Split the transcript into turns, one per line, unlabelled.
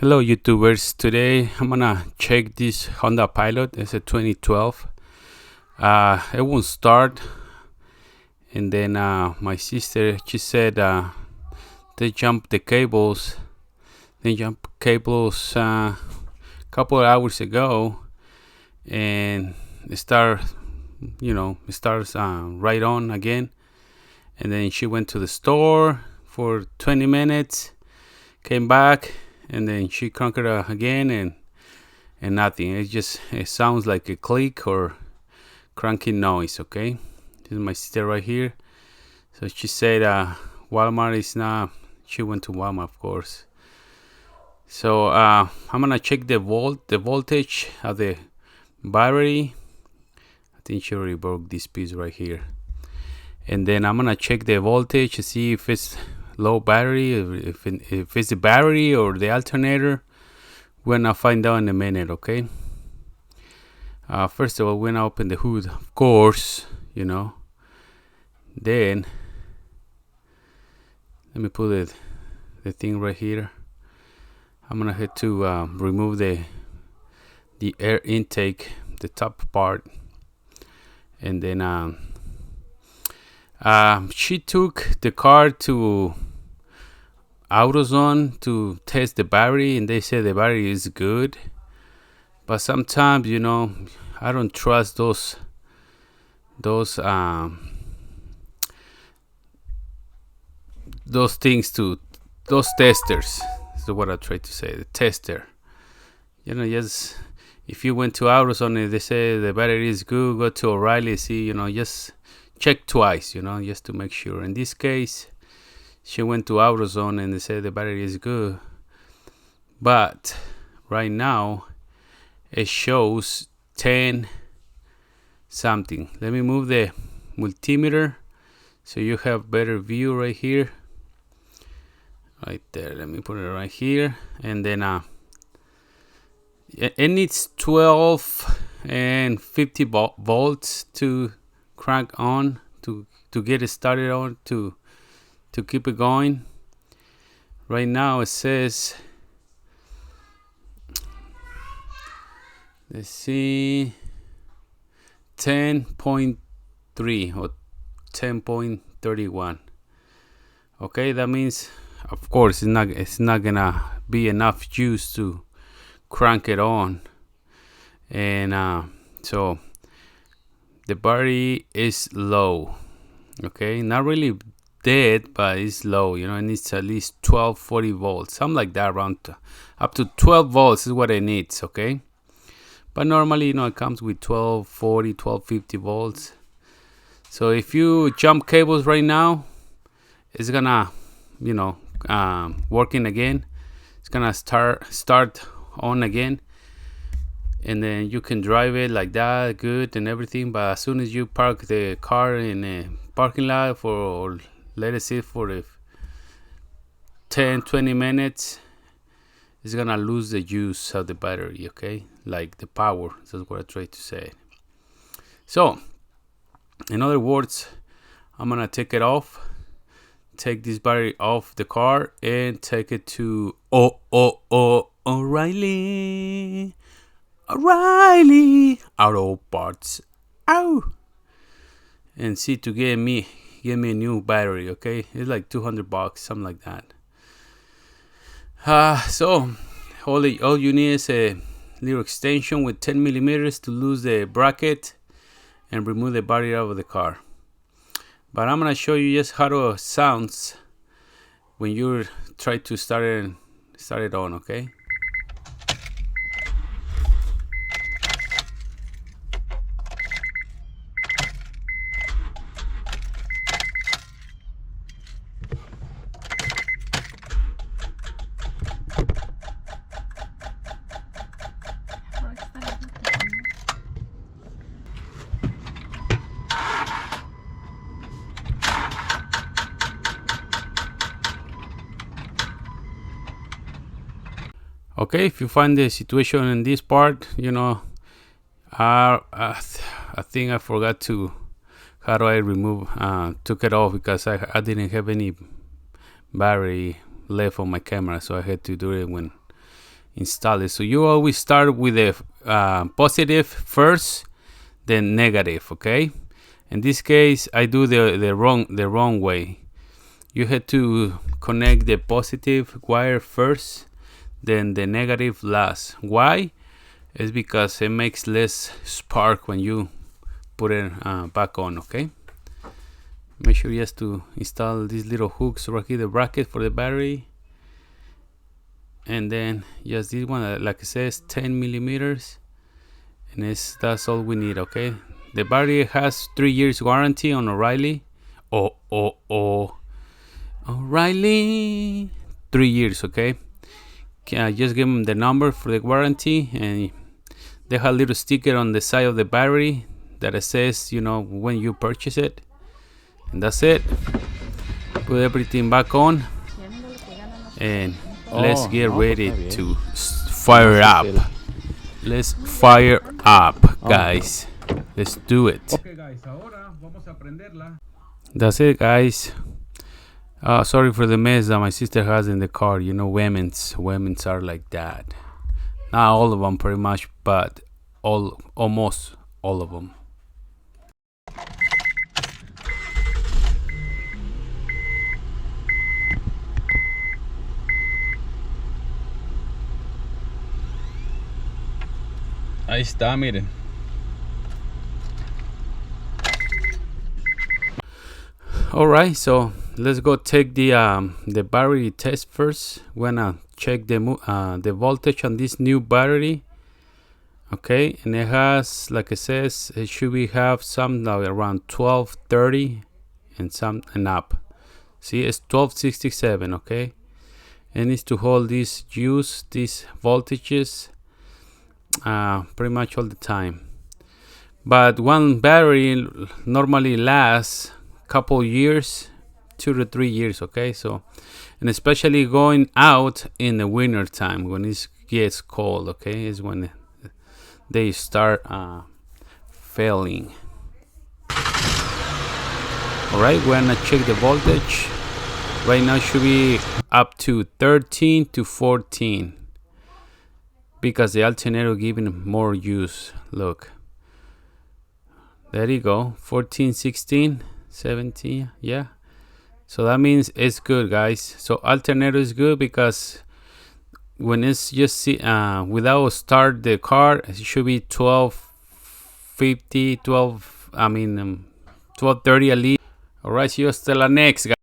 Hello YouTubers, today I'm gonna check this Honda Pilot. It's a 2012. It won't start, and then my sister, she said they jumped the cables. They jumped cables a couple of hours ago, and it starts right on again. And then she went to the store for 20 minutes, came back, and then she cranked it again, and nothing. It sounds like a click or cranking noise. Okay, this is my sister right here. So she said Walmart is not. She went to Walmart, of course. So I'm gonna check the voltage of the battery. I think she already broke this piece right here. And then I'm gonna check the voltage to see if it's low battery, if it's the battery or the alternator. We're gonna find out in a minute. Okay, first of all, we're gonna open the hood, of course, then let me put the thing right here. I'm gonna have to remove the air intake, the top part, and then she took the car to AutoZone to test the battery, and they said the battery is good. But sometimes, I don't trust those things to those testers. Is what I try to say. The tester, just if you went to AutoZone and they say the battery is good, go to O'Reilly, see, just check twice, just to make sure. In this case, she went to AutoZone and they said the battery is good, but right now it shows 10 something. Let me move the multimeter so you have better view right here, right there. Let me put it right here, and then it needs 12 and 50 volts to crank on, to get it started on, to keep it going. Right now it says, let's see, 10.3 or 10.31. okay, that means, of course, it's not gonna be enough juice to crank it on. And so the battery is low. Okay, not really dead, but it's low. It needs at least 1240 volts, something like that, around up to 12 volts is what it needs. Okay, but normally, it comes with 1240, 1250 volts. So if you jump cables right now, it's gonna, working again. It's gonna start on again, and then you can drive it like that, good and everything. But as soon as you park the car in a parking lot or let it sit for 10-20 minutes, it's gonna lose the use of the battery. Okay, like the power. That's what I try to say. So in other words, I'm gonna take it off, take this battery off the car, and take it to O'Reilly Auto Parts, and see to give me a new battery. Okay, it's like $200, something like that. So all you need is a little extension with 10 millimeters to lose the bracket and remove the battery out of the car. But I'm gonna show you just how it sounds when you try to start it on. Okay. Okay, if you find the situation in this part, I think I forgot to, how do I remove, took it off because I didn't have any battery left on my camera, so I had to do it when install it. So you always start with the positive first, then negative. Okay, in this case I do the wrong way. You have to connect the positive wire first, then the negative last. Why? It's because it makes less spark when you put it back on. Okay, make sure you have to install these little hooks right here, the bracket for the battery, and then just this one, like it says, 10 millimeters, and that's all we need. Okay, the battery has 3 years warranty on O'Reilly. O'Reilly, 3 years. Okay, just give them the number for the warranty, and they have a little sticker on the side of the battery that it says, you know, when you purchase it. And that's it. Put everything back on, and let's get ready to fire up. Let's fire up, guys. Let's do it. Okay, guys, ahora vamos a prenderla. That's it, guys. Sorry for the mess that my sister has in the car. You know, women's are like that. Not all of them, pretty much, but almost all of them. Ahí está, miren. All right, so let's go take the battery test first. We're gonna check the voltage on this new battery. Okay, and it has, like it says, it should have some like around 1230 and up. See, it's 1267. Okay, and it's to hold these voltages pretty much all the time. But one battery normally lasts couple years, 2 to 3 years. Okay, so, and especially going out in the winter time when it gets cold, okay, is when they start failing. All right, we're gonna check the voltage. Right now it should be up to 13 to 14 because the alternator giving more use. Look, there you go, 14, 16, 17. Yeah, so that means it's good, guys. So alternator is good because when it's just without start the car, it should be 1250, 1230 at least. All right, see you hasta la next, guys.